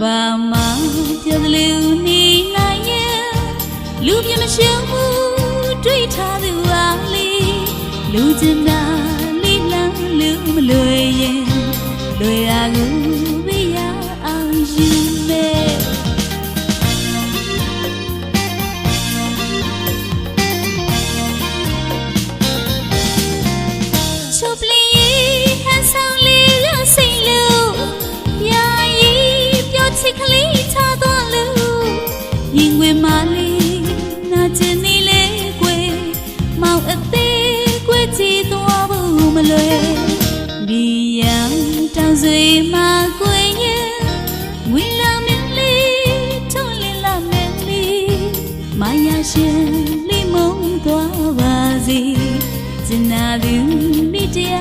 ဘာမှပြောသလိုနေနိုင်ရဲ့လူပြမရှုံးဘူးတွေ့ထားသူအားလေးလူကျင်တာလေးလန်းလူမလွယ်ရင်လွယ်ရာကိုပြရအောင်ယူမယ်ချစ်ကလေးချသွားလို့ရင်ဝင်မလေးနာကျင်နေလေကွယ်မောင်အသေးကွယ်ကြည့်သွားဖို့မလွယ်ဒီရန်တောင်ဆွေမှာကွယ်ရဲ့ဝင်လာမင်းလေးထုံးလင်းလာမင်းလေးမရရှင်လေးမုံသွားပါစေကျင်နာသူမိတရား